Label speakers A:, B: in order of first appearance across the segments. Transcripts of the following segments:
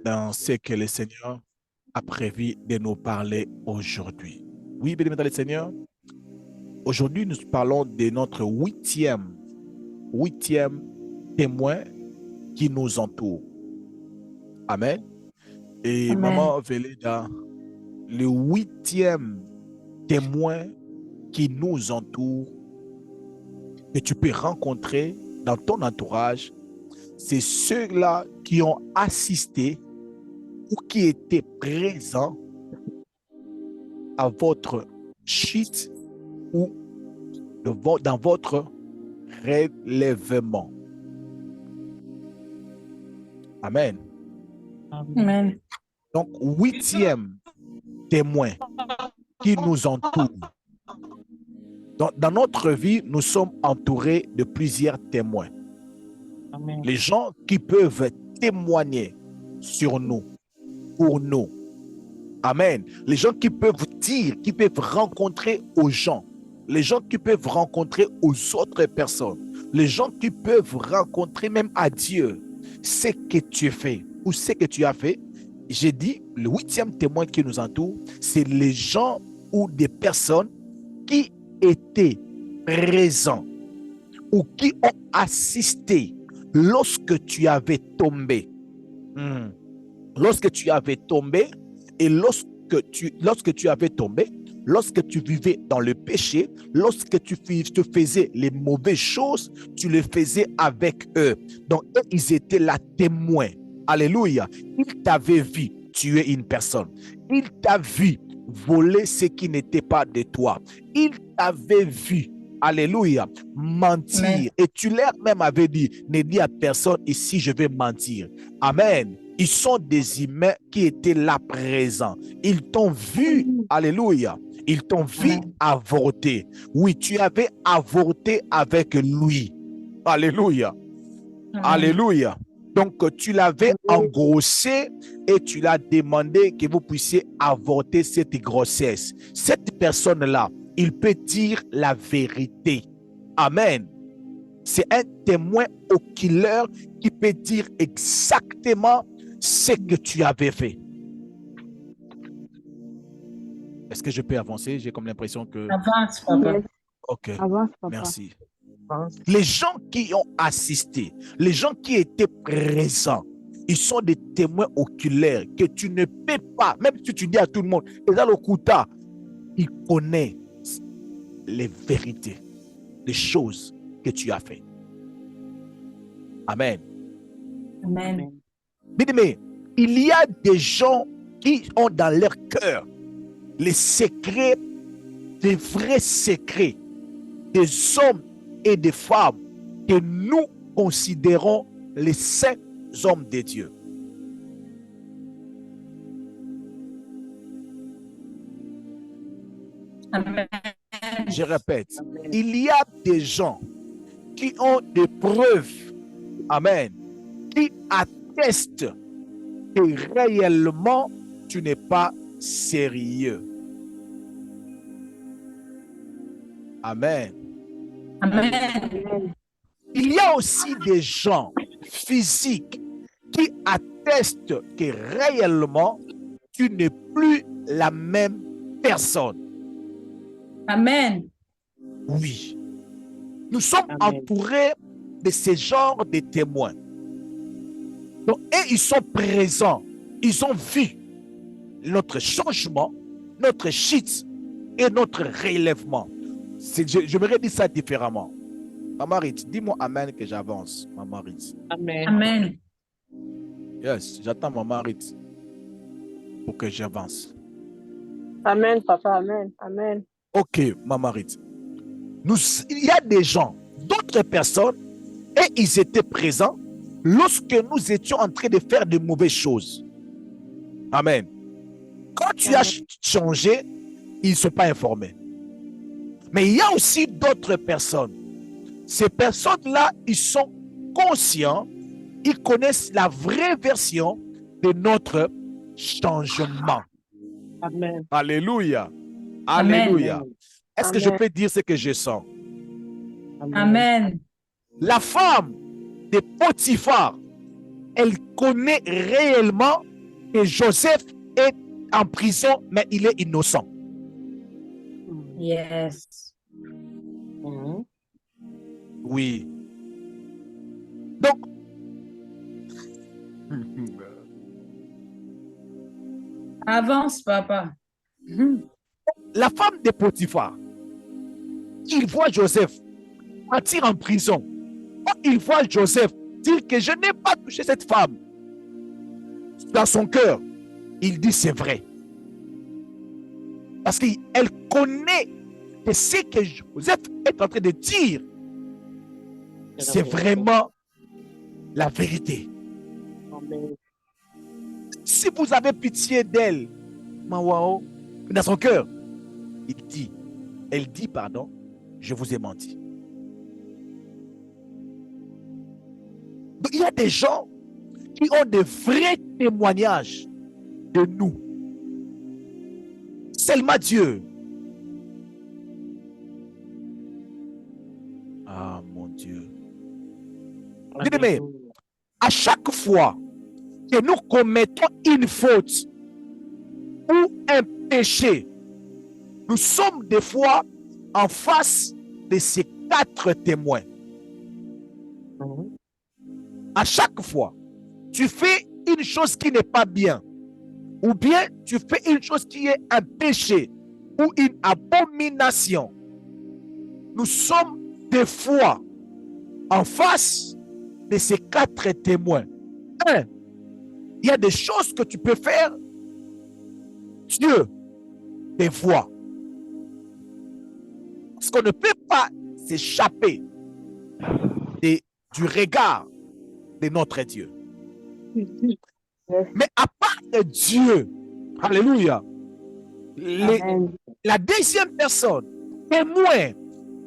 A: dans ce que le Seigneur a prévu de nous parler aujourd'hui. Oui, bien aimé dans le Seigneur, aujourd'hui nous parlons de notre huitième témoin qui nous entoure. Amen. Et
B: Amen.
A: Maman Véleda, le huitième témoin qui nous entoure, que tu peux rencontrer dans ton entourage, c'est ceux-là qui ont assisté ou qui étaient présents à votre chute ou dans votre relèvement. Amen.
B: Amen.
A: Donc, huitième témoin qui nous entoure. Dans notre vie, nous sommes entourés de plusieurs témoins.
C: Amen.
A: Les gens qui peuvent témoigner sur nous, pour nous. Amen. Les gens qui peuvent dire, qui peuvent rencontrer aux gens. Les gens qui peuvent rencontrer aux autres personnes. Les gens qui peuvent rencontrer même à Dieu ce que tu fais ou ce que tu as fait. J'ai dit, le huitième témoin qui nous entoure, c'est les gens ou des personnes qui étaient présents ou qui ont assisté lorsque tu avais tombé. Lorsque tu avais tombé et lorsque tu avais tombé, lorsque tu vivais dans le péché, lorsque tu faisais les mauvaises choses, tu les faisais avec eux. Donc, eux, ils étaient là témoins. Alléluia. Ils t'avaient vu tuer une personne. Ils t'avaient vu voler ce qui n'était pas de toi. Ils t'avaient vu, alléluia, mentir.
B: Amen.
A: Et tu leur même avais dit, ne dis à personne ici, je vais mentir. Amen. Ils sont des humains qui étaient là présents. Ils t'ont vu, alléluia. Ils t'ont vu avorter. Oui, tu avais avorté avec lui. Alléluia.
B: Amen.
A: Alléluia. Donc, tu l'avais engrossé et tu l'as demandé que vous puissiez avorter cette grossesse. Cette personne-là, il peut dire la vérité. Amen. C'est un témoin oculaire qui peut dire exactement ce que tu avais fait. Est-ce que je peux avancer? J'ai comme l'impression que...
B: Avance, papa.
A: Ok,
D: Avance, papa.
A: merci. Les gens qui ont assisté, les gens qui étaient présents, ils sont des témoins oculaires que tu ne peux pas, même si tu dis à tout le monde, et dans le Kouta, ils connaissent les vérités, les choses que tu as fait. Amen.
B: Amen.
A: Mais il y a des gens qui ont dans leur cœur les secrets, des vrais secrets des hommes et des femmes que nous considérons les saints hommes de Dieu.
B: Amen.
A: Je répète, il y a des gens qui ont des preuves, amen, qui attestent que réellement tu n'es pas sérieux. Amen.
B: Amen.
A: Il y a aussi des gens physiques qui attestent que réellement tu n'es plus la même personne.
B: Amen.
A: Oui. Nous sommes
C: Amen.
A: entourés de ce genre de témoins. Donc, et ils sont présents. Ils ont vu notre changement, notre chute et notre relèvement. Je me dire ça différemment. Maman Ritz, dis-moi Amen que j'avance. Maman Ritz.
C: Amen.
B: Amen.
A: Yes, j'attends Maman Ritz pour que j'avance.
D: Amen, papa. Amen. Amen.
A: Ok, Maman Ritz. Il y a des gens, d'autres personnes, et ils étaient présents lorsque nous étions en train de faire de mauvaises choses. Amen. Quand tu as changé, ils ne sont pas informés. Mais il y a aussi d'autres personnes. Ces personnes-là, ils sont conscients, ils connaissent la vraie version de notre changement.
C: Amen.
A: Alléluia.
B: Amen.
A: Alléluia. Est-ce que je
D: Amen.
A: peux dire ce que je sens?
B: Amen.
A: La femme de Potiphar, elle connaît réellement que Joseph est en prison, mais il est innocent.
B: Yes.
C: Mhm.
A: Oui. Donc,
B: Avance, papa.
A: la femme de Potiphar, il voit Joseph partir en prison. Quand il voit Joseph dire que je n'ai pas touché cette femme, dans son cœur, il dit c'est vrai. Parce qu'elle connaît que ce que Joseph est en train de dire, c'est vraiment la vérité.
C: Amen.
A: Si vous avez pitié d'elle, Mawao, dans son cœur, elle dit, pardon, je vous ai menti. Donc, il y a des gens qui ont de vrais témoignages de nous. Seulement Dieu. Ah, mon Dieu. Bien-aimé, à chaque fois que nous commettons une faute ou un péché, nous sommes des fois en face de ces 4 témoins.
C: Mhm.
A: À chaque fois, tu fais une chose qui n'est pas bien, ou bien tu fais une chose qui est un péché ou une abomination. Nous sommes des fois en face de ces 4 témoins. Un, il y a des choses que tu peux faire, Dieu te voit. Parce qu'on ne peut pas s'échapper du regard de notre Dieu. Mais à part de Dieu, alléluia,
D: Amen.
A: la deuxième personne, témoin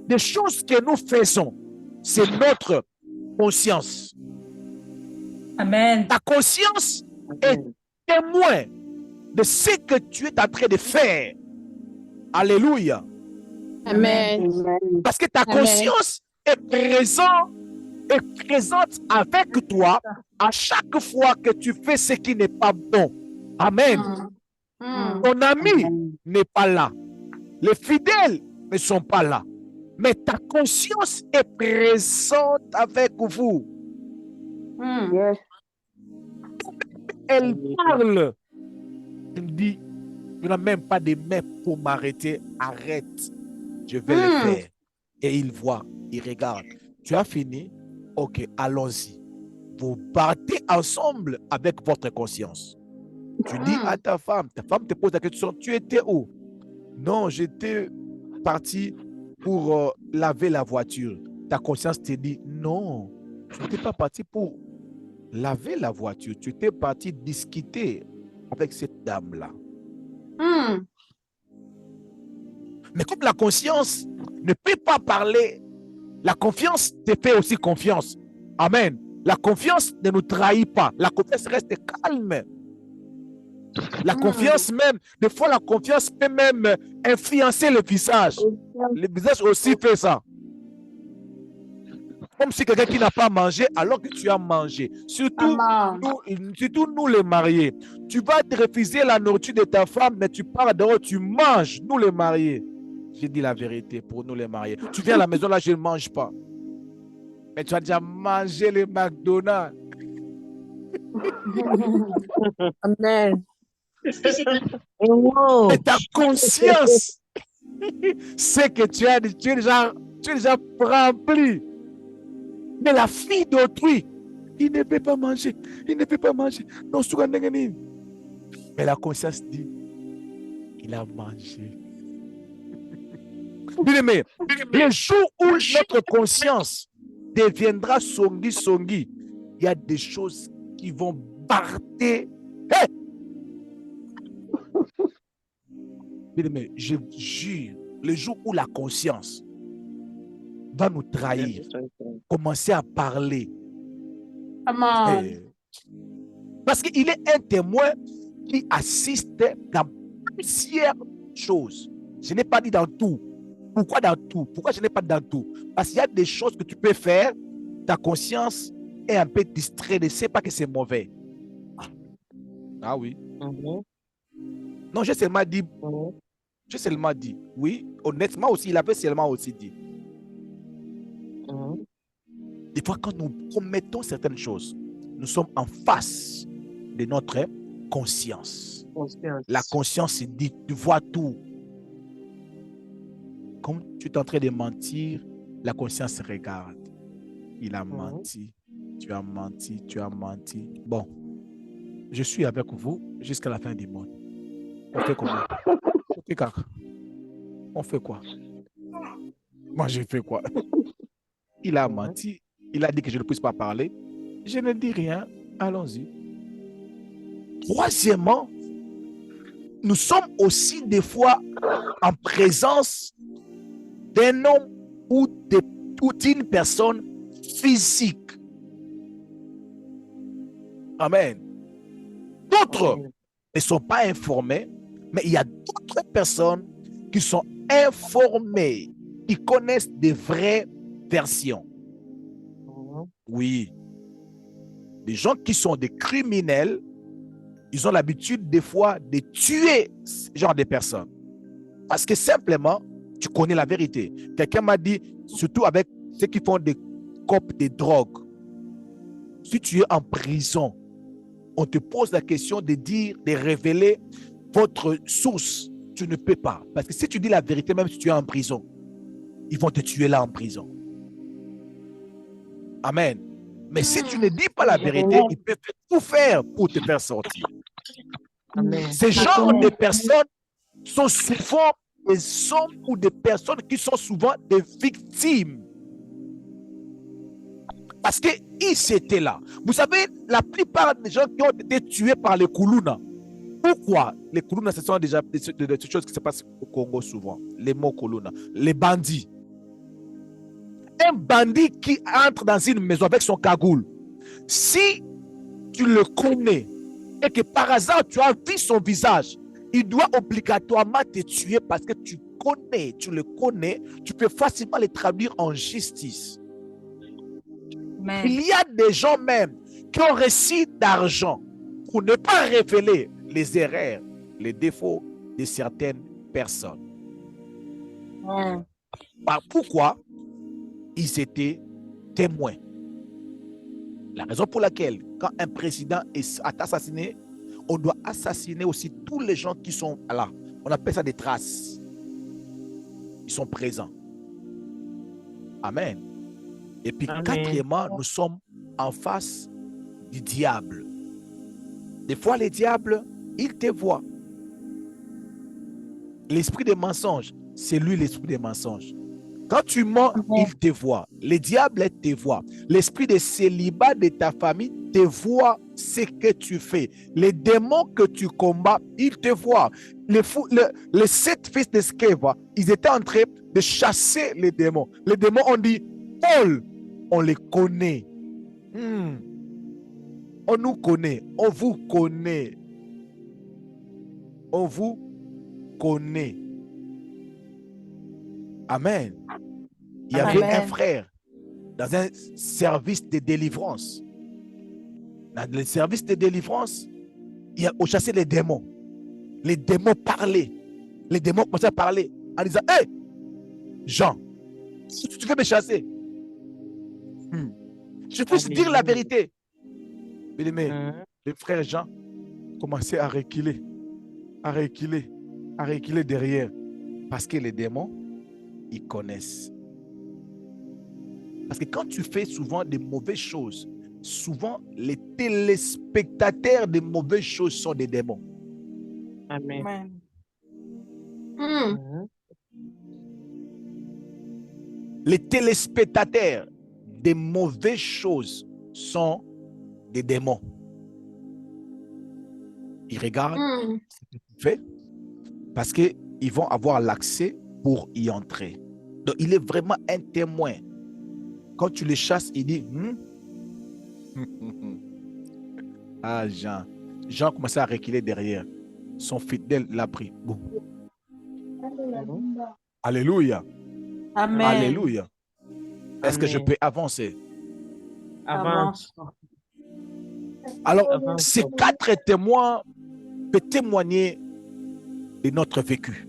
A: des choses que nous faisons, c'est notre conscience.
B: Amen.
A: Ta conscience est témoin de ce que tu es en train de faire. Alléluia.
E: Amen.
D: Amen.
A: Parce que ta
E: Amen.
A: conscience est présente avec toi à chaque fois que tu fais ce qui n'est pas bon. Amen. Ton ami
D: Amen.
A: n'est pas là. Les fidèles ne sont pas là. Mais ta conscience est présente avec vous.
D: Yes.
A: Elle parle. Elle dit, tu n'as même pas de main pour m'arrêter. Arrête. Je vais le faire. Et il voit, il regarde. Tu as fini? Ok, allons-y. Vous partez ensemble avec votre conscience. Tu dis à ta femme te pose la question, tu étais où? Non, j'étais parti pour laver la voiture. Ta conscience te dit, non, tu n'étais pas parti pour laver la voiture. Tu étais parti discuter avec cette dame-là. Mais comme la conscience ne peut pas parler, la confiance te fait aussi confiance. Amen. La confiance ne nous trahit pas. La confiance reste calme. La confiance même, des fois la confiance peut même influencer le visage. Le visage aussi fait ça. Comme si quelqu'un qui n'a pas mangé alors que tu as mangé. Surtout nous les mariés. Tu vas te refuser la nourriture de ta femme, mais tu pars dehors, tu manges. Nous les mariés. J'ai dit la vérité pour nous les mariés. Tu viens à la maison là, je ne mange pas. Mais tu as déjà mangé les McDonald's.
D: Amen.
A: Et ta conscience c'est que tu es déjà rempli. Mais la fille d'autrui, il ne peut pas manger. Il ne peut pas manger. Non, mais la conscience dit, il a mangé. Bien-aimé, le jour où notre conscience deviendra songi, il y a des choses qui vont barder. Hey! Bien-aimé, je jure, le jour où la conscience va nous trahir, commencer à parler. Parce qu'il est un témoin qui assiste dans plusieurs choses. Je n'ai pas dit dans tout. Pourquoi dans tout? Pourquoi je n'ai pas dit dans tout? Parce qu'il y a des choses que tu peux faire, ta conscience est un peu distrait, ne sait pas que c'est mauvais. Ah oui.
C: Mhm.
A: Non, j'ai seulement dit,
C: Mhm.
A: oui, honnêtement aussi, il avait seulement aussi dit.
C: Mhm.
A: Des fois, quand nous promettons certaines choses, nous sommes en face de notre conscience.
C: Conscience.
A: La conscience dit, tu vois tout. Comme tu es en train de mentir, la conscience regarde. Il a menti, tu as menti, tu as menti. Bon, je suis avec vous jusqu'à la fin du monde. On fait comment? On fait quoi? Moi, j'ai fait quoi? Il a menti. Il a dit que je ne puisse pas parler. Je ne dis rien. Allons-y. Troisièmement, nous sommes aussi des fois en présence d'un homme ou d'une personne physique. Amen. D'autres ne sont pas informés, mais il y a d'autres personnes qui sont informées, qui connaissent des vraies versions. Oui. Des gens qui sont des criminels, ils ont l'habitude des fois de tuer ce genre de personnes. Parce que simplement, tu connais la vérité. Quelqu'un m'a dit, surtout avec ceux qui font des copes de drogue, si tu es en prison, on te pose la question de dire, de révéler votre source. Tu ne peux pas. Parce que si tu dis la vérité, même si tu es en prison, ils vont te tuer là en prison. Amen. Mais si tu ne dis pas la vérité, ils peuvent tout faire pour te faire sortir.
C: Amen.
A: Ces genres de personnes sont souvent des hommes ou des personnes qui sont souvent des victimes. Parce qu'ils étaient là. Vous savez, la plupart des gens qui ont été tués par les Kuluna. Pourquoi? Les Kuluna, ce sont déjà des choses qui se passent au Congo souvent. Les mots Kuluna. Les bandits. Un bandit qui entre dans une maison avec son cagoule, si tu le connais et que par hasard tu as vu son visage, il doit obligatoirement te tuer parce que tu le connais, tu peux facilement le traduire en justice.
B: Amen.
A: Il y a des gens même qui ont reçu d'argent pour ne pas révéler les erreurs, les défauts de certaines personnes. Pourquoi? Ils étaient témoins. La raison pour laquelle, quand un président est assassiné, on doit assassiner aussi tous les gens qui sont là. On appelle ça des traces. Ils sont présents. Amen. Et puis, quatrièmement, nous sommes en face du diable. Des fois, les diables, ils te voient. L'esprit des mensonges, c'est lui l'esprit des mensonges. Quand tu mens, il te voit. Les diables te voient. L'esprit de célibat de ta famille te voit ce que tu fais. Les démons que tu combats, ils te voient. Les 7 fils de Sceva, ils étaient en train de chasser les démons. Les démons ont dit, Paul, on les connaît. On nous connaît. On vous connaît. On vous connaît. Amen. Il y avait un frère dans un service de délivrance. Dans le service de délivrance, on chassait les démons. Les démons parlaient. Les démons commençaient à parler en disant, hé, Jean, tu veux me chasser? Je peux dire la vérité. Mais le frère Jean commençait à reculer, à reculer, à reculer derrière. Parce que les démons, ils connaissent. Parce que quand tu fais souvent des mauvaises choses, souvent les téléspectateurs des mauvaises choses sont des démons.
C: Amen.
A: Les téléspectateurs des mauvaises choses sont des démons. Ils regardent ce que tu fais parce qu'ils vont avoir l'accès pour y entrer. Donc, il est vraiment un témoin. Quand tu les chasses, il dit Ah, Jean. Jean commençait à reculer derrière. Son fidèle l'a pris. Bon. Alléluia.
B: Amen.
A: Alléluia. Est-ce que je peux avancer?
C: Avance.
A: Alors,
C: Avance.
A: ces 4 témoins peuvent témoigner de notre vécu.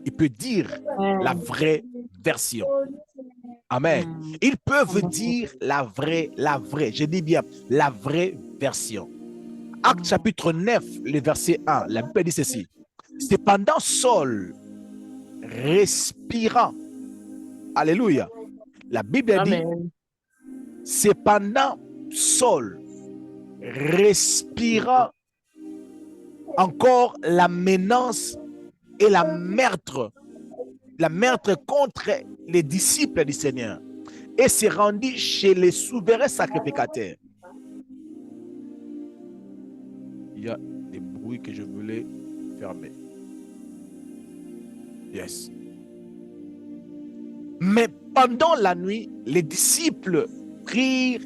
A: Il peut dire la vraie version. Amen. Ils peuvent dire la vraie, je dis bien, la vraie version. Acte chapitre 9, le verset 1, la Bible dit ceci. Cependant, Saul, respirant, alléluia, la Bible dit, cependant, Saul, respirant encore la menace et la meurtre contre les disciples du Seigneur et s'est rendu chez les souverains sacrificateurs. Il y a des bruits que je voulais fermer. Yes. Mais pendant la nuit, les disciples les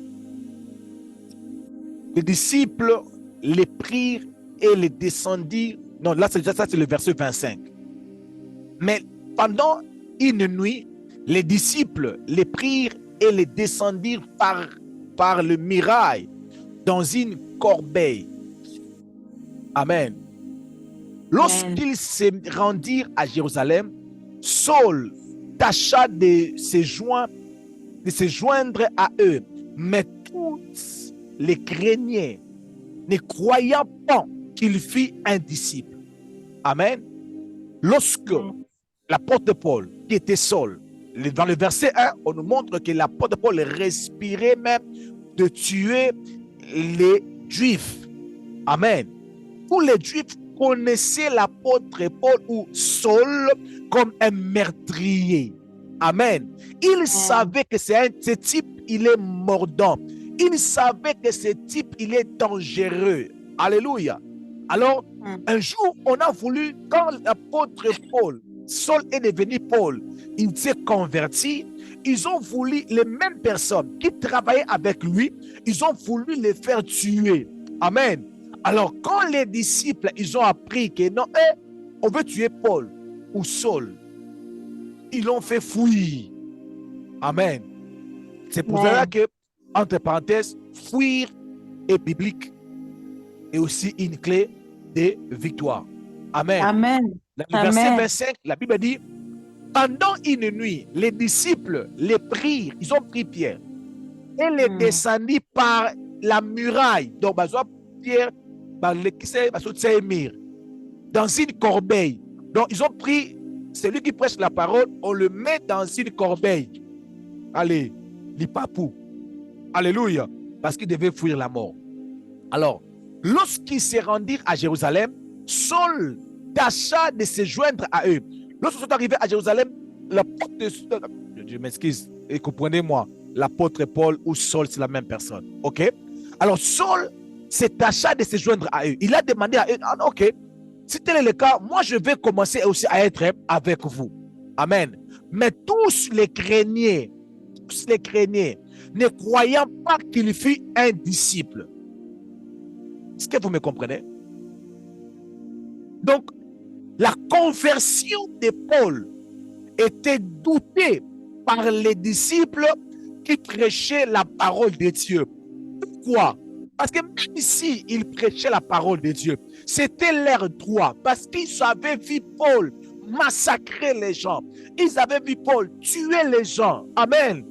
A: prirent et les descendirent. Non, là, ça c'est le verset 25. Mais pendant une nuit, les disciples les prirent et les descendirent par le mirail dans une corbeille. Amen. Lorsqu'ils se rendirent à Jérusalem, Saul tâcha de se joindre à eux, mais tous les craignaient, ne croyant pas qu'il fût un disciple. Amen. Lorsque l'apôtre Paul, qui était Saul, dans le verset 1, on nous montre que l'apôtre Paul respirait même de tuer les Juifs. Amen. Tous les Juifs connaissaient l'apôtre Paul ou Saul comme un meurtrier. Amen. Ils savaient que ce type, il est mordant. Ils savaient que ce type, il est dangereux. Alléluia. Alors, un jour, on a voulu, quand l'apôtre Paul, Saul est devenu Paul, il s'est converti, ils ont voulu, les mêmes personnes qui travaillaient avec lui, ils ont voulu les faire tuer. Amen. Alors, quand les disciples, ils ont appris que non, on veut tuer Paul ou Saul, ils l'ont fait fuir. Amen. C'est pour cela que, entre parenthèses, fuir est biblique et aussi une clé de victoire. Amen.
B: Amen.
A: Le verset 25, la Bible dit, pendant une nuit, les disciples les prirent, ils ont pris Pierre et les descendirent par la muraille. Donc, Pierre, dans une corbeille. Donc, ils ont pris celui qui prêche la parole, on le met dans une corbeille. Allez, l'ipapou. Alléluia. Parce qu'il devait fuir la mort. Alors, lorsqu'ils se rendirent à Jérusalem, Saul tâcha de se joindre à eux. Lorsqu'ils sont arrivés à Jérusalem, je m'excuse, et comprenez-moi, l'apôtre Paul ou Saul, c'est la même personne. Ok? Alors, Saul se tâcha de se joindre à eux. Il a demandé à eux, ok, si tel est le cas, moi je vais commencer aussi à être avec vous. Amen. Mais tous les craignaient, ne croyant pas qu'il fût un disciple. Est-ce que vous me comprenez? Donc, la conversion de Paul était doutée par les disciples qui prêchaient la parole de Dieu. Pourquoi? Parce que même si ils prêchaient la parole de Dieu, c'était leur droit. Parce qu'ils avaient vu Paul massacrer les gens. Ils avaient vu Paul tuer les gens. Amen.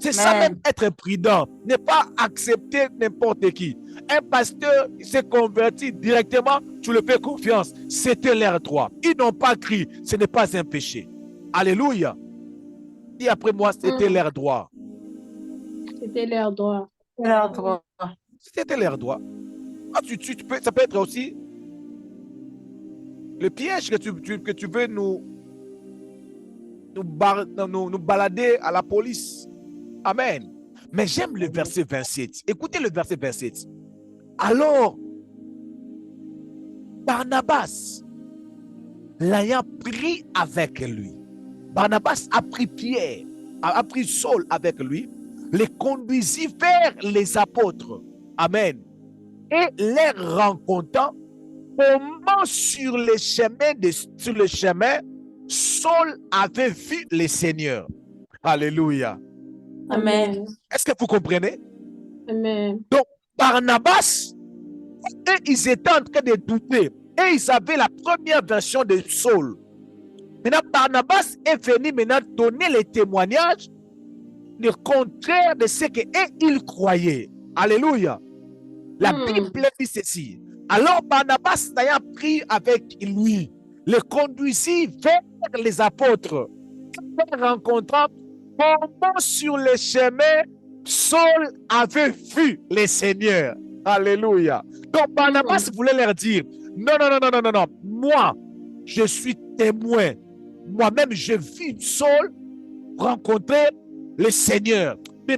A: C'est ça même être prudent. Ne pas accepter n'importe qui. Un pasteur s'est converti directement, tu le fais confiance. C'était leur droit. Ils n'ont pas crié. Ce n'est pas un péché. Alléluia. Dis après moi, c'était leur droit.
D: C'était leur droit.
B: Leur droit.
A: C'était leur droit. Ça peut être aussi le piège que tu veux nous balader à la police. Amen. Mais j'aime le verset 27. Écoutez le verset 27. Alors, Barnabas, l'ayant pris avec lui, Barnabas a pris Pierre, a pris Saul avec lui, les conduisit vers les apôtres. Amen. Et les rencontrant, comment sur le chemin, Saul avait vu le Seigneur. Alléluia.
B: Amen.
A: Est-ce que vous comprenez?
D: Amen.
A: Donc, Barnabas, eux, ils étaient en train de douter. Et ils avaient la première version de Saul. Maintenant, Barnabas est venu maintenant donner les témoignages le contraire de ce qu'ils croyaient. Alléluia. La Bible dit ceci. Alors Barnabas ayant pris avec lui, le conduisit vers les apôtres. Rencontrant comment sur le chemin, Saul avait vu le Seigneur. Alléluia. Donc Barnabas voulait leur dire, non, non, non, non, non, non, non. Moi, je suis témoin. Moi-même, j'ai vu Saul rencontrer le Seigneur. Mais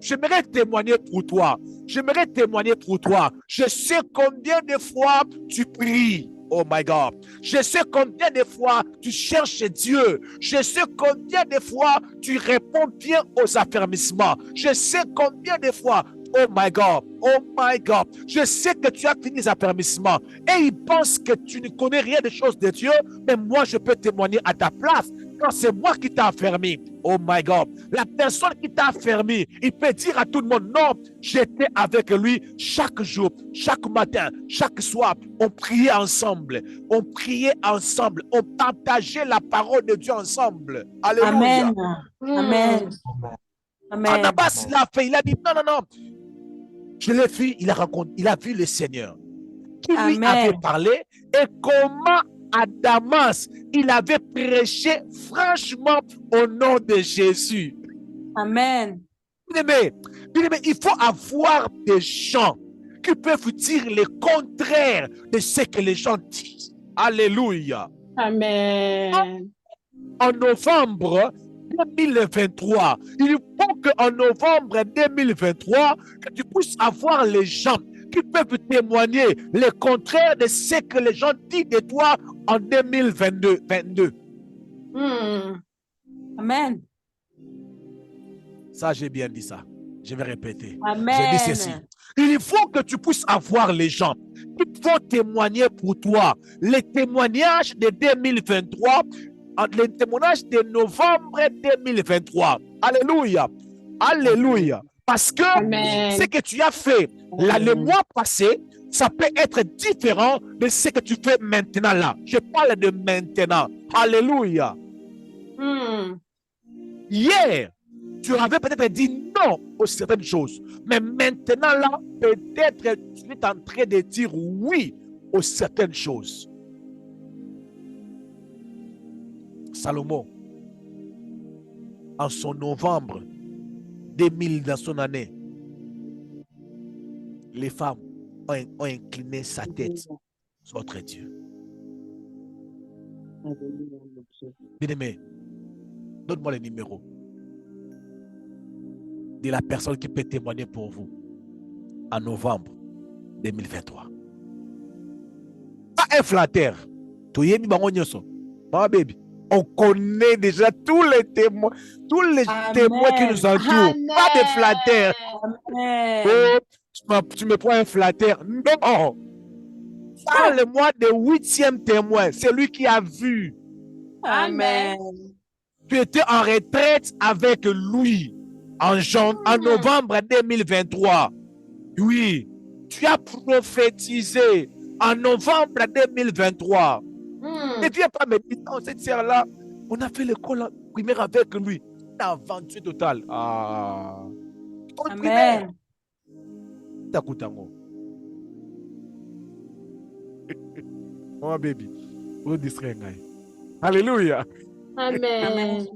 A: j'aimerais témoigner pour toi. J'aimerais témoigner pour toi. Je sais combien de fois tu pries. Oh my God. Je sais combien de fois tu cherches Dieu. Je sais combien de fois tu réponds bien aux affermissements. Je sais combien de fois, oh my God, oh my God, je sais que tu as fini les affermissements. Et ils pensent que tu ne connais rien des choses de Dieu, mais moi je peux témoigner à ta place. Quand c'est moi qui t'ai affermi, oh my God, la personne qui t'a affermi, il peut dire à tout le monde, non, j'étais avec lui chaque jour, chaque matin, chaque soir, on priait ensemble, on partageait la parole de Dieu ensemble. Alléluia.
B: Amen. Amen. Amen.
A: Barnabas l'a fait, il a dit, non, non, non, je l'ai vu, il a vu le Seigneur qui lui avait parlé et comment à Damas, il avait prêché franchement au nom de Jésus.
B: Amen.
A: Bien-aimé, il faut avoir des gens qui peuvent vous dire le contraire de ce que les gens disent. Alléluia.
D: Amen.
A: En novembre 2023, il faut qu'en novembre 2023, que tu puisses avoir les gens qui peuvent témoigner le contraire de ce que les gens disent de toi en 2022.
B: Amen.
A: Ça, j'ai bien dit ça. Je vais répéter.
B: Amen.
A: J'ai dit ceci. Il faut que tu puisses avoir les gens qui vont témoigner pour toi. Les témoignages de 2023, les témoignages de novembre 2023. Alléluia. Alléluia. Parce que ce que tu as fait le mois passé, ça peut être différent de ce que tu fais maintenant là. Je parle de maintenant. Alléluia. Hier, tu avais peut-être dit non aux certaines choses. Mais maintenant là, peut-être tu es en train de dire oui aux certaines choses. Salomon, en son novembre 2000, dans son année, les femmes ont incliné sa tête sur notre Dieu. Bien-aimé, donne-moi le numéro de la personne qui peut témoigner pour vous en novembre 2023. Pas un flatteur. Baby. On connaît déjà tous les témoins qui nous entourent. Amen. Pas de flatteurs. Oh, tu me prends un flatteur. Non. Parle-moi de 8e témoin. C'est lui qui a vu.
B: Amen.
A: Tu étais en retraite avec lui en novembre 2023. Oui. Tu as prophétisé en novembre 2023. Ne viens pas me dire, non, cette sœur-là, on a fait l'école primaire avec lui. Une aventure totale. Ah.
B: Amen.
A: Oh, baby. Oh, distrait. Alléluia.
D: Amen.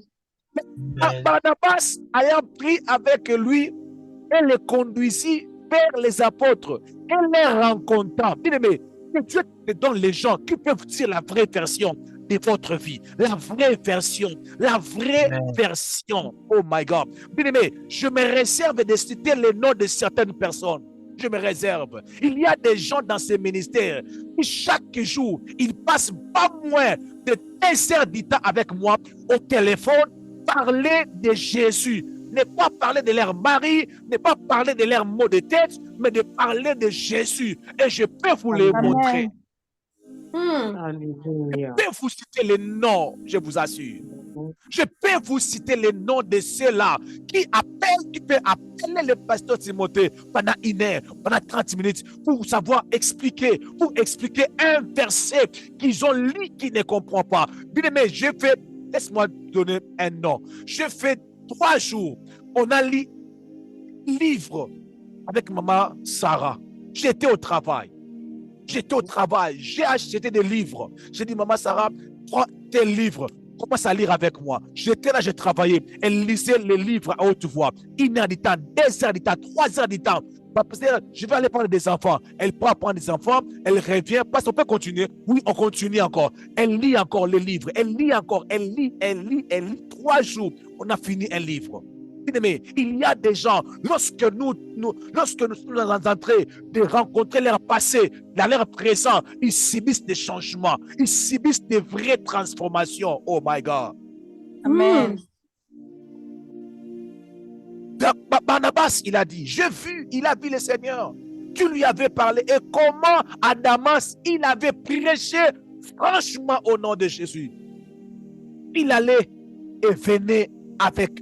A: Barnabas ayant pris avec lui et le conduisit vers les apôtres et les rencontrant. Bien-aimé, que Dieu te donne les gens qui peuvent dire la vraie version de votre vie. La vraie version. La vraie version. Oh my God. Bien-aimé, je me réserve de citer les noms de certaines personnes. Je me réserve. Il y a des gens dans ces ministères qui chaque jour, ils passent pas moins de 2 heures du temps avec moi au téléphone, parler de Jésus. Ne pas parler de leur mari, ne pas parler de leurs maux de tête, mais de parler de Jésus. Et je peux vous les montrer. Je peux vous citer les noms, je vous assure. Je peux vous citer les noms de ceux-là qui peuvent appeler le pasteur Timothée pendant 1 heure, pendant 30 minutes pour savoir expliquer, un verset qu'ils ont lu qu'ils ne comprennent pas. Bien aimé, laisse-moi donner un nom. Je fais 3 jours, on a lu livre avec maman Sarah. J'étais au travail, j'ai acheté des livres. J'ai dit, maman Sarah, prends tes livres, commence à lire avec moi. J'étais là, j'ai travaillé. Elle lisait les livres à haute voix. 1 heure du temps, 2 heures du temps, 3 heures du temps. Je vais aller prendre des enfants. Elle prend prendre des enfants, elle revient. Parce qu'on peut continuer. Oui, on continue encore. Elle lit encore les livres. Elle lit encore. Elle lit. 3 jours, on a fini un livre. Bien-aimé, il y a des gens, lorsque nous sommes en train de rencontrer leur passé, dans leur présent, ils subissent des changements, ils subissent des vraies transformations. Oh my God.
B: Amen.
A: Barnabas, il a dit, il a vu le Seigneur, tu lui avais parlé, et comment à Damas, il avait prêché franchement au nom de Jésus. Il allait et venait avec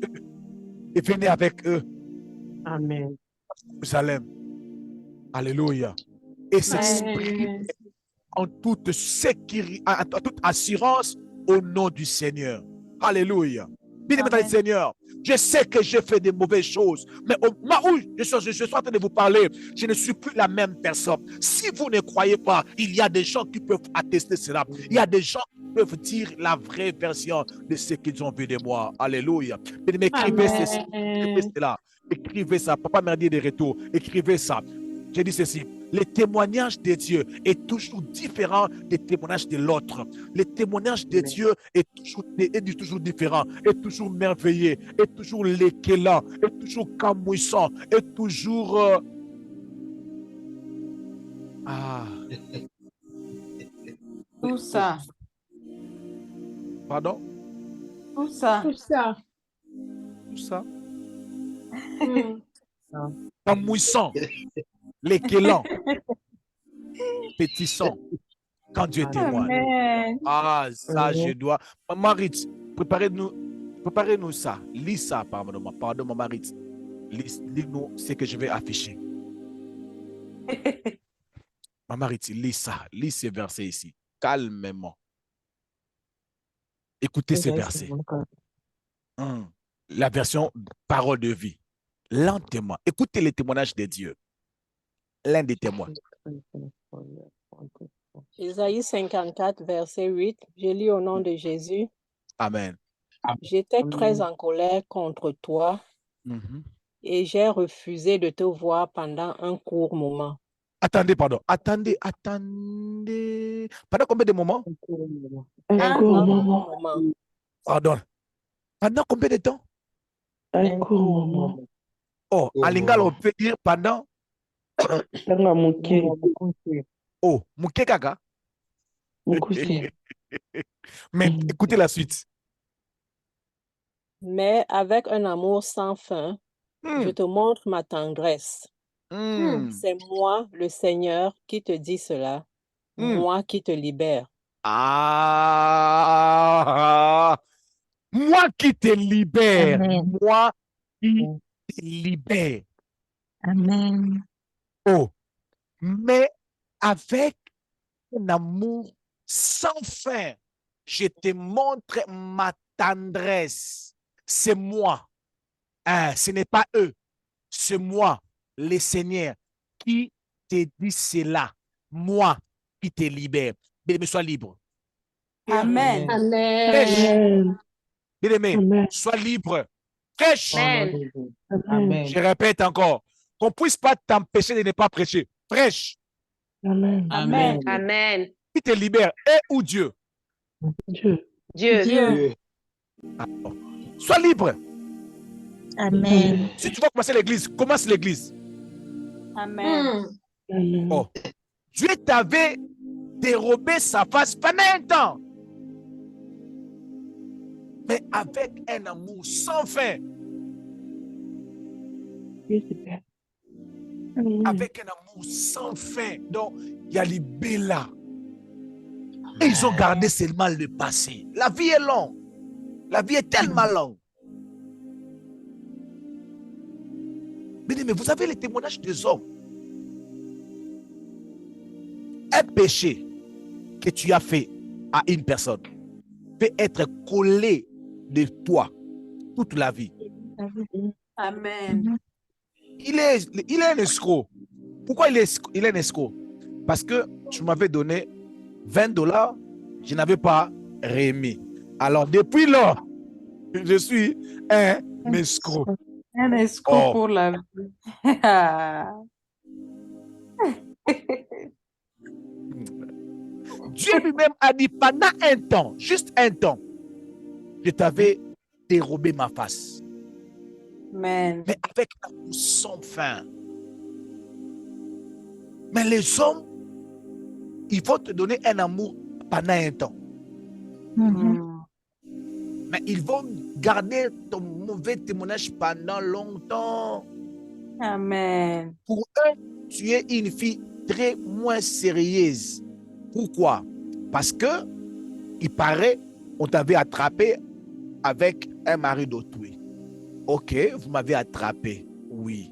A: eux.
C: Amen.
A: Jérusalem. Alléluia. Et s'exprime en toute sécurité, en toute assurance au nom du Seigneur. Alléluia. Bien-aimé dans le Seigneur, je sais que j'ai fait des mauvaises choses, mais au moment où je suis en train de vous parler, je ne suis plus la même personne. Si vous ne croyez pas, il y a des gens qui peuvent attester cela. Il y a des gens qui peuvent dire la vraie version de ce qu'ils ont vu de moi. Alléluia. Bien-aimé, écrivez ceci, écrivez cela, écrivez ça. Papa m'a dit des retours, écrivez ça. J'ai dit ceci, le témoignage de Dieu est toujours différent des témoignages de l'autre. Le témoignage de Dieu est toujours différent, est toujours merveilleux, est toujours l'éclatant, est toujours camouissant, est toujours...
B: Tout ça.
A: Pardon?
B: Tout ça.
A: Camouissant, l'éclatant, pétissant, quand Dieu témoigne.
B: Amen.
A: Ça, je dois... Maman Ritz, préparez-nous ça. Lis ça, pardon, Maman Ritz. Lis-nous ce que je vais afficher. Maman Ritz, lis ça. Lis ces versets ici. Calmement. Écoutez ces versets. La version parole de vie. Lentement. Écoutez les témoignages de Dieu. L'un des témoins.
E: Isaïe 54, verset 8. Je lis au nom de Jésus.
A: Amen.
E: J'étais très en colère contre toi et j'ai refusé de te voir pendant un court moment.
A: Attendez, pardon. Attendez. Pendant combien de moments?
E: Un court moment.
A: Pardon. Pendant combien de temps?
C: Un court moment.
A: Oh, à Lingala, on peut dire pendant. Oh, Mouké Kaka. Mais écoutez la suite.
E: Mais avec un amour sans fin, je te montre ma tendresse. C'est moi, le Seigneur, qui te dit cela. Moi qui te libère.
A: Moi qui te libère.
F: Amen.
A: Moi qui te libère.
F: Amen.
A: Oh, mais avec un amour sans fin, je te montre ma tendresse. C'est moi. Ce n'est pas eux. C'est moi, le Seigneur, qui te dit cela. Moi qui te libère. Bien-aimé, sois libre.
B: Amen.
D: Amen.
A: Bien-aimé, sois libre. Prêche.
D: Amen.
C: Amen.
A: Je répète encore. Qu'on ne puisse pas t'empêcher de ne pas prêcher. Prêche.
C: Amen.
B: Amen.
D: Amen.
A: Qui te libère, et ou Dieu?
C: Dieu.
D: Dieu.
A: Sois libre.
F: Amen.
A: Si tu vas commencer l'église, commence l'église.
B: Amen.
C: Amen.
A: Oh. Dieu t'avait dérobé sa face pendant un temps. Mais avec un amour sans fin. Avec un amour sans fin. Donc, il y a les Béla. Et ils ont gardé seulement le passé. La vie est longue. La vie est tellement longue. Mais vous avez les témoignages des hommes. Un péché que tu as fait à une personne peut être collé de toi toute la vie.
B: Amen.
A: Il est un escroc. Pourquoi il est un escroc? Parce que tu m'avais donné $20, je n'avais pas remis. Alors depuis là, je suis un escroc.
B: Un escroc pour la vie.
A: Dieu lui-même a dit pendant un temps, juste un temps, je t'avais dérobé ma face.
B: Amen.
A: Mais avec un amour sans fin. Mais les hommes, il faut te donner un amour pendant un temps. Mais ils vont garder ton mauvais témoignage pendant longtemps.
B: Amen.
A: Pour eux, tu es une fille très moins sérieuse. Pourquoi? Parce que, il paraît, on t'avait attrapé avec un mari d'autrui. Ok, vous m'avez attrapé, oui.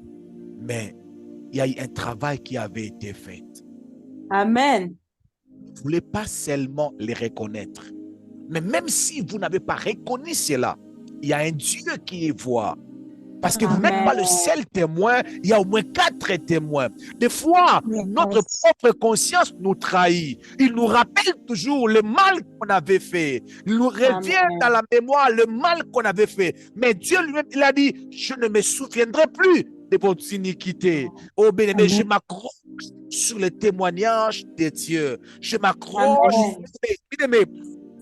A: Mais il y a eu un travail qui avait été fait.
B: Amen.
A: Vous ne voulez pas seulement les reconnaître. Mais même si vous n'avez pas reconnu cela, il y a un Dieu qui y voit. Parce que vous n'êtes pas le seul témoin, il y a au moins 4 témoins. Des fois, notre propre conscience nous trahit. Il nous rappelle toujours le mal qu'on avait fait. Il nous revient dans la mémoire le mal qu'on avait fait. Mais Dieu lui-même, il a dit, je ne me souviendrai plus de votre iniquité. Oh bien-aimé, je m'accroche sur le témoignage de Dieu. Je m'accroche. Bien-aimé,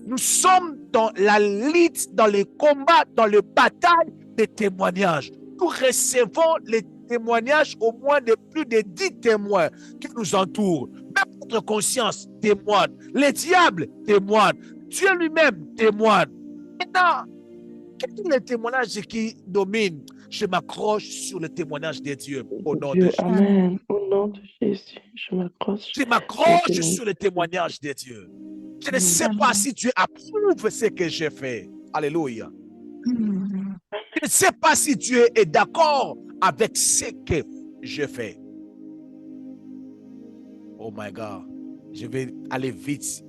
A: nous sommes dans la lutte, dans les combats, dans les batailles des témoignages. Nous recevons les témoignages au moins de plus de 10 témoins qui nous entourent. Même notre conscience témoigne. Les diables témoignent. Dieu lui-même témoigne. Maintenant, quel est le témoignage qui domine? Je m'accroche sur le témoignage de Dieu. Au nom de Jésus.
C: Amen. Au nom de Jésus, je
A: m'accroche sur le témoignage de Dieu. Je ne sais pas si Dieu approuve ce que j'ai fait. Alléluia. Je ne sais pas si Dieu est d'accord avec ce que je fais. Oh my God. Je vais aller vite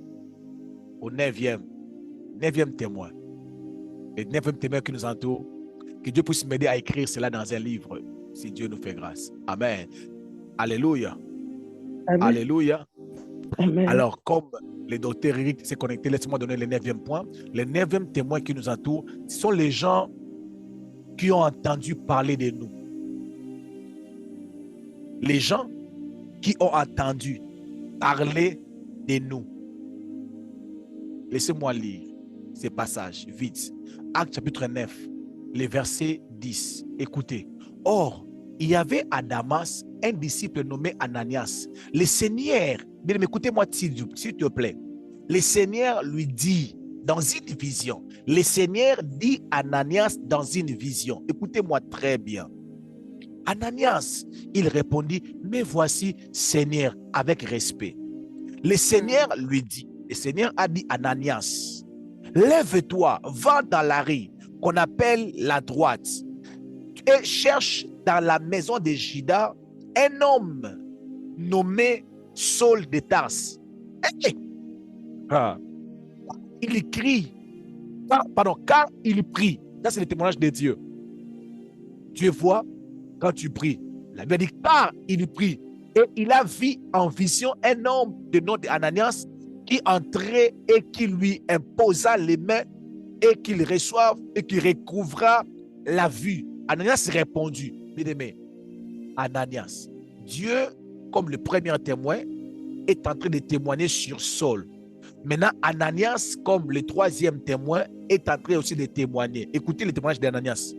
A: au 9e témoin. Le 9e témoin qui nous entoure. Que Dieu puisse m'aider à écrire cela dans un livre, si Dieu nous fait grâce. Amen. Alléluia.
C: Amen.
A: Alléluia.
C: Amen.
A: Alors, comme le docteur Eric s'est connecté, laisse-moi donner le 9e point. Le 9e témoin qui nous entoure, ce sont les gens qui ont entendu parler de nous. Les gens qui ont entendu parler de nous. Laissez-moi lire ces passages vite. Actes chapitre 9, le verset 10. Écoutez. Or, il y avait à Damas un disciple nommé Ananias. Le Seigneur, bien écoutez-moi s'il te plaît. Le Seigneur lui dit dans une vision. Le Seigneur dit à Ananias dans une vision. Écoutez-moi très bien. Ananias, il répondit, mais voici Seigneur, avec respect. Le Seigneur lui dit, le Seigneur a dit à Ananias, lève-toi, va dans la rue qu'on appelle la droite et cherche dans la maison de Judas un homme nommé Saul de Tarse. Il crie, car il prie. Ça, c'est le témoignage de Dieu. Dieu voit quand tu pries. La Bible dit, car il prie. Et il a vu en vision un homme de nom d'Ananias qui entrait et qui lui imposa les mains et qu'il reçoive et qu'il recouvra la vue. Ananias répondit, bien-aimé, Ananias, Dieu, comme le premier témoin, est en train de témoigner sur Saul. Maintenant, Ananias, comme le 3e témoin, est en train aussi de témoigner. Écoutez le témoignage d'Ananias.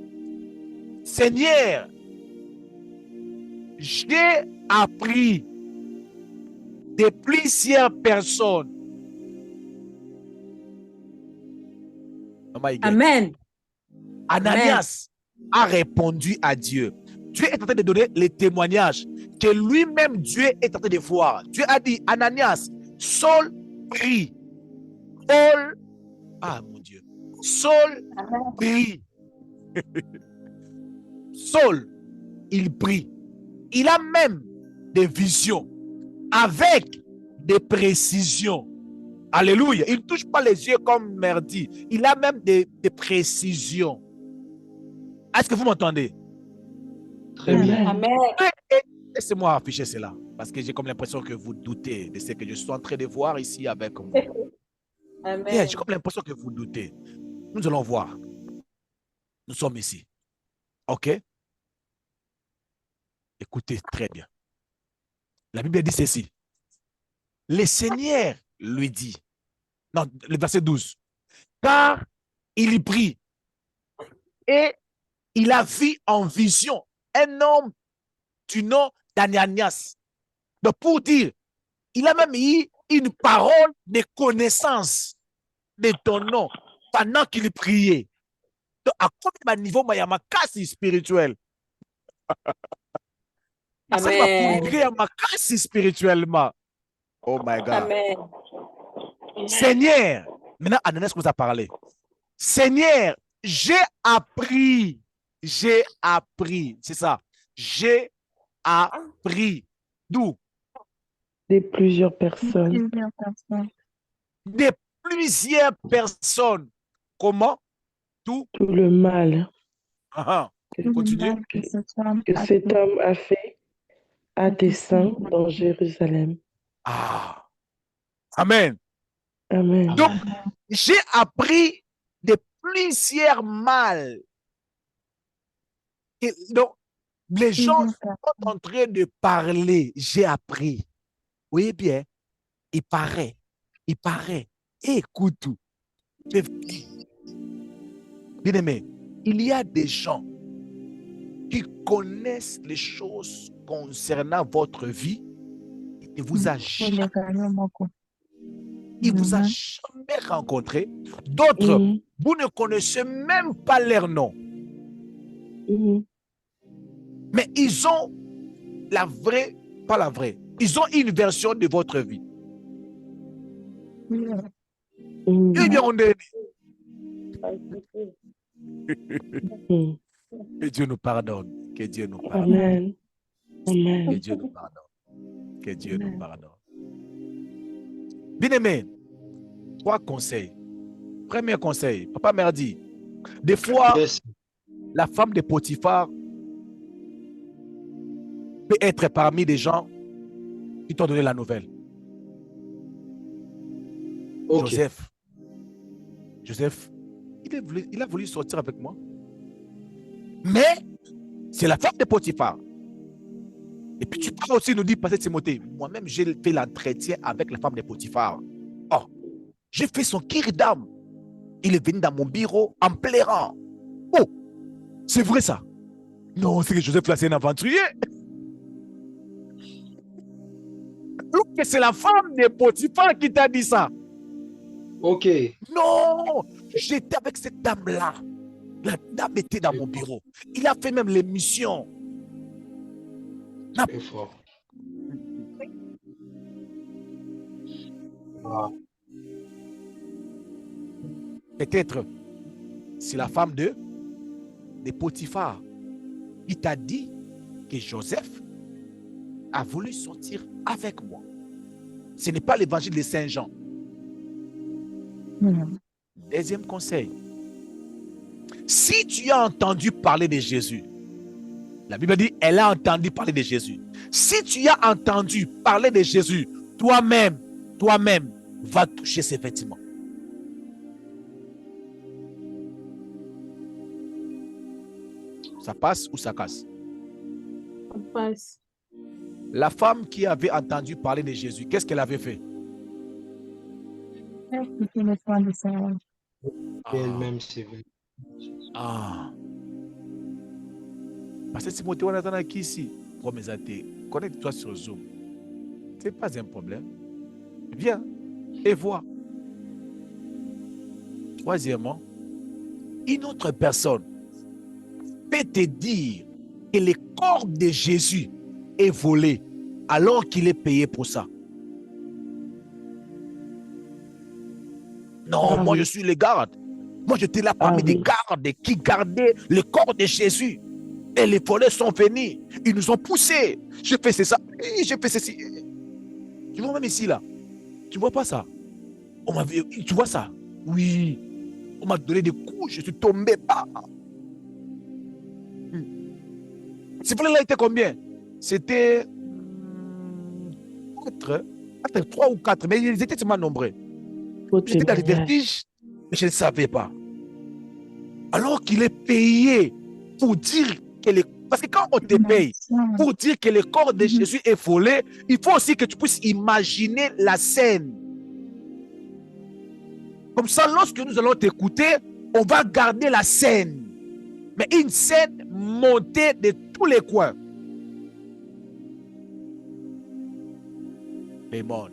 A: Seigneur, j'ai appris de plusieurs personnes.
B: Amen.
A: Ananias a répondu à Dieu. Dieu est en train de donner les témoignages que lui-même Dieu est en train de voir. Dieu a dit, Ananias, Saul prie. Paul, ah mon Dieu, Saul
B: Amen.
A: prie. Saul, il prie. Il a même des visions avec des précisions. Alléluia. Il ne touche pas les yeux comme merdi. Il a même des précisions. Est-ce que vous m'entendez?
D: Très bien.
B: Amen.
A: Laissez-moi afficher cela. Parce que j'ai comme l'impression que vous doutez de ce que je suis en train de voir ici avec vous.
B: Amen.
A: Yeah, j'ai comme l'impression que vous doutez. Nous allons voir. Nous sommes ici. OK? Écoutez très bien. La Bible dit ceci. Le Seigneur lui dit, non, le verset 12, car il y prie et il a vu en vision un homme du nom d'Ananias. Donc pour dire, il a même eu une parole de connaissance de ton nom pendant qu'il priait. Donc à combien de niveau il y a ma casse spirituelle? Ça m'a
B: Amen.
A: procuré à ma casse spirituellement. Oh my God.
B: Amen.
A: Seigneur, maintenant Ananias vous a parlé. Seigneur, j'ai appris, c'est ça, j'ai appris. D'où?
C: De plusieurs personnes.
F: Plusieurs personnes.
A: De plusieurs personnes. Comment? Tout.
C: Tout le mal
A: Ah,
C: que,
F: Tout le
A: Continuez.
F: mal que ce soit
C: que cet homme a fait à tes saints dans Jérusalem.
A: Ah. Amen.
C: Amen.
A: Donc, j'ai appris de plusieurs mal. Et donc, les gens
F: plusieurs
A: sont
F: personnes.
A: en train de parler. J'ai appris. Oui, bien. Il paraît. Écoute tout. Bien aimé, il y a des gens qui connaissent les choses concernant votre vie. Il vous a jamais, jamais rencontré. D'autres,
C: Mhm.
A: vous ne connaissez même pas leur nom.
C: Mhm.
A: Mais ils ont la vraie, pas la vraie. Ils ont une version de votre vie.
C: Mhm.
A: Eh bien, on est...
C: Mhm.
A: Que Dieu nous pardonne. Que Dieu nous pardonne.
C: Amen.
A: Que
C: Amen.
A: Dieu nous pardonne. Que Dieu nous pardonne. Bien-aimé, 3 conseils. Premier conseil, papa m'a dit, des fois,
D: Yes.
A: la femme de Potiphar peut être parmi des gens qui t'ont donné la nouvelle.
D: Ok.
A: Joseph, il a voulu sortir avec moi. Mais c'est la femme de Potiphar. Et puis tu peux aussi nous dire, pasteur Timothée, moi-même j'ai fait l'entretien avec la femme de Potiphar. Oh, j'ai fait son kir d'âme. Il est venu dans mon bureau en pleurant. Oh, c'est vrai ça? Non, c'est que Joseph là, c'est un aventurier. Donc c'est la femme de Potiphar qui t'a dit ça.
D: Ok.
A: Non, j'étais avec cette dame-là. La dame était dans mon bureau. Il a fait même l'émission.
D: Très fort. Wow.
A: Peut-être c'est la femme de Potiphar qui t'a dit que Joseph a voulu sortir avec moi. Ce n'est pas l'évangile de Saint Jean. Deuxième conseil. Si tu as entendu parler de Jésus, la Bible dit, elle a entendu parler de Jésus. Si tu as entendu parler de Jésus, toi-même, va toucher ses vêtements. Ça passe ou ça casse?
B: Ça passe.
A: La femme qui avait entendu parler de Jésus, qu'est-ce qu'elle avait fait?
D: Elle-même, c'est vrai.
A: Ah. Parce que Timothée, on attend qui ici? Connecte-toi sur Zoom. Ce n'est pas un problème. Viens et vois. Troisièmement, une autre personne peut te dire que le corps de Jésus est volé alors qu'il est payé pour ça. Non, moi je suis le garde. Moi, j'étais là parmi des gardes qui gardaient le corps de Jésus. Et les voleurs sont venus. Ils nous ont poussés. J'ai fait ça. J'ai fait ceci. Tu vois même ici, là. Tu vois pas ça? Tu vois ça? Oui. On m'a donné des coups. Je suis tombé. Ce volet-là était combien? C'était 3 ou 4. Mais ils étaient tellement nombreux. J'étais dans les vertiges. Mais je ne savais pas. Alors qu'il est payé pour dire que parce que quand on te paye pour dire que le corps de Jésus est volé, il faut aussi que tu puisses imaginer la scène. Comme ça, lorsque nous allons t'écouter, on va garder la scène. Mais une scène montée de tous les coins. Les mondes.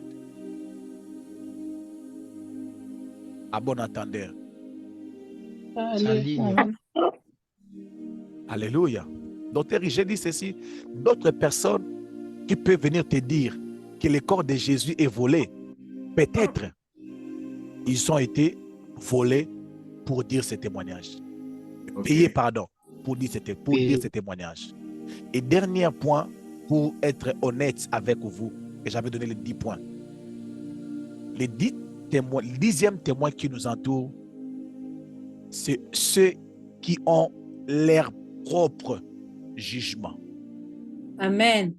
A: À bon entendeur. Alléluia. Docteur Riget dit ceci. D'autres personnes qui peuvent venir te dire que le corps de Jésus est volé, peut-être ils ont été volés pour dire ce témoignage. Payés, pardon, pour dire ce témoignage. Et dernier point, pour être honnête avec vous, et j'avais donné les 10 points. Le 10e témoin qui nous entoure, c'est ceux qui ont leur propre jugement.
B: Amen.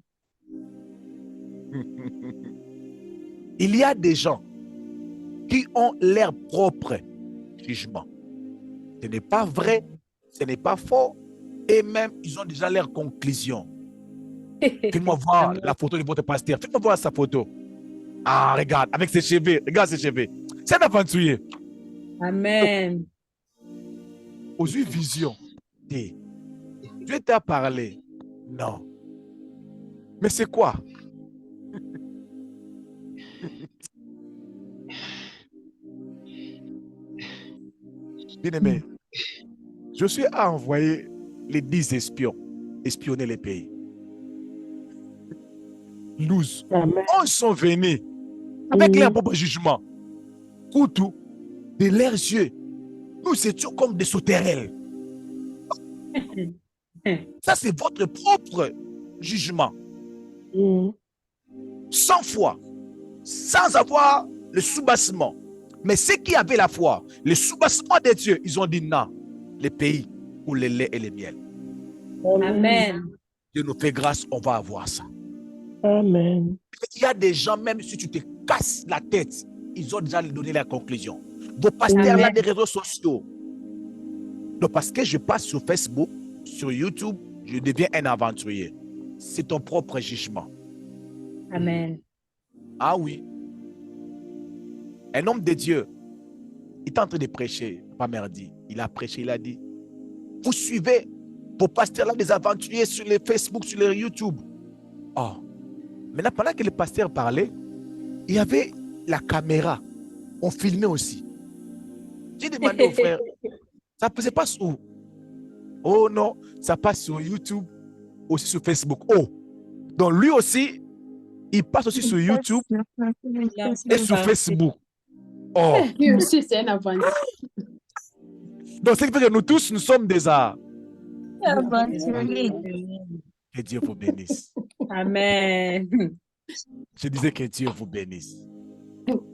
A: Il y a des gens qui ont leur propre jugement. Ce n'est pas vrai, ce n'est pas faux, et même ils ont déjà leur conclusion. Fais-moi voir la photo de votre pasteur. Fais-moi voir sa photo. Ah, regarde, avec ses cheveux. Regarde ses cheveux. C'est un aventurier.
B: Amen.
A: Aux yeux vision. Dieu t'a parlé. Non. Mais c'est quoi? Bien-aimé, Josué a envoyé les 10 espions espionner les pays. 12. 11 sont venus avec leur propre jugement. Coutou, de leurs yeux, nous étions comme des sauterelles. Ça, c'est votre propre jugement. 100 fois, sans avoir le soubassement. Mais ceux qui avaient la foi, le soubassement des dieux, ils ont dit non, les pays pour le lait et le miel.
B: Amen.
A: Dieu nous fait grâce, on va avoir ça.
C: Amen.
A: Il y a des gens, même si tu te casses la tête, ils ont déjà donné la conclusion. Vos pasteurs là des réseaux sociaux. Donc, parce que je passe sur Facebook, sur YouTube, je deviens un aventurier. C'est ton propre jugement.
B: Amen.
A: Ah oui. Un homme de Dieu, il est en train de prêcher, pas merdi. Il a prêché, il a dit, vous suivez vos pasteurs là des aventuriers sur les Facebook, sur les YouTube. Oh. Maintenant, pendant que le pasteur parlait, il y avait la caméra. On filmait aussi. J'ai demandé au frère, ça ne passe où? Oh non, ça passe sur YouTube, aussi sur Facebook. Oh, donc lui aussi, il passe aussi sur YouTube et sur Facebook. Oh.
B: Lui aussi, c'est un aventurier.
A: Donc, c'est que nous tous, nous sommes des
F: Aventurier.
A: Que Dieu vous bénisse.
B: Amen.
A: Je disais que Dieu vous bénisse.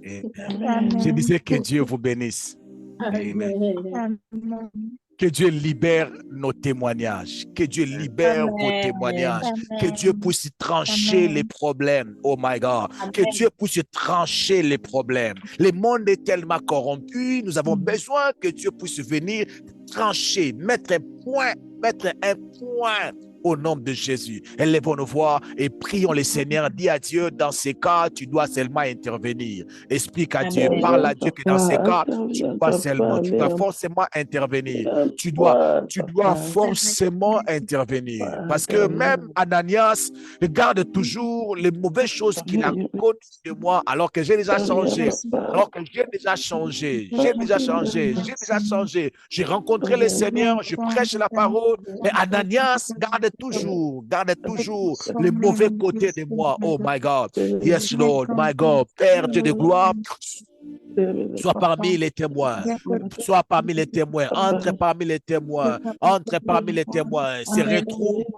A: Et
F: Amen.
A: je disais que Dieu vous bénisse. Amen.
B: Amen.
F: Amen.
A: Que Dieu libère nos témoignages. Que Dieu libère vos
B: Amen.
A: témoignages.
F: Amen.
A: Que Dieu puisse trancher
F: Amen.
A: les problèmes. Oh my God.
B: Amen.
A: Que Dieu puisse trancher les problèmes. Le monde est tellement corrompu. Nous avons besoin que Dieu puisse venir trancher, mettre un point au nom de Jésus. Élevons nos voix et prions le Seigneur. Dis à Dieu, dans ces cas, tu dois seulement intervenir. Explique à Dieu,
B: Amen.
A: parle à Dieu que dans ces cas, tu
C: Interviens,
A: dois seulement, tu dois
C: papa,
A: forcément intervenir.
C: viens.
A: Tu dois
C: Papa.
A: forcément intervenir. Parce que même Ananias regarde toujours les mauvaises choses qu'il a connues de moi, alors que j'ai déjà changé. Alors que j'ai déjà changé. J'ai rencontré le Seigneur, je prêche la parole. Mais Ananias garde toujours les mauvais côtés de moi. Oh my God. Yes, Lord, my God. Père Dieu de gloire, Sois parmi les témoins. Sois parmi les témoins. Entre parmi les témoins. Entre parmi les témoins.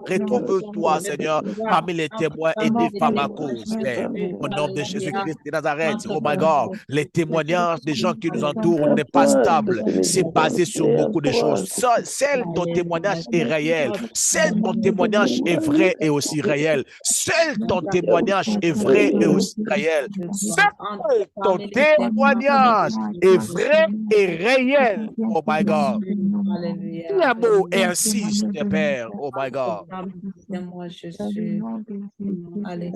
A: Retrouve-toi, Seigneur, parmi les témoins et des femmes à cause, Père. Au nom de Jésus-Christ de Nazareth. Oh my God. Les témoignages des gens qui nous entourent n'est pas stable. C'est basé sur beaucoup de choses. Seul ton témoignage est réel. Seul ton témoignage est vrai et aussi réel. Seul ton témoignage est vrai et aussi réel. Seul ton témoignage est vrai et réel. Oh my God. L'amour insiste, Père. Oh my God.
B: Moi, je suis. Allez,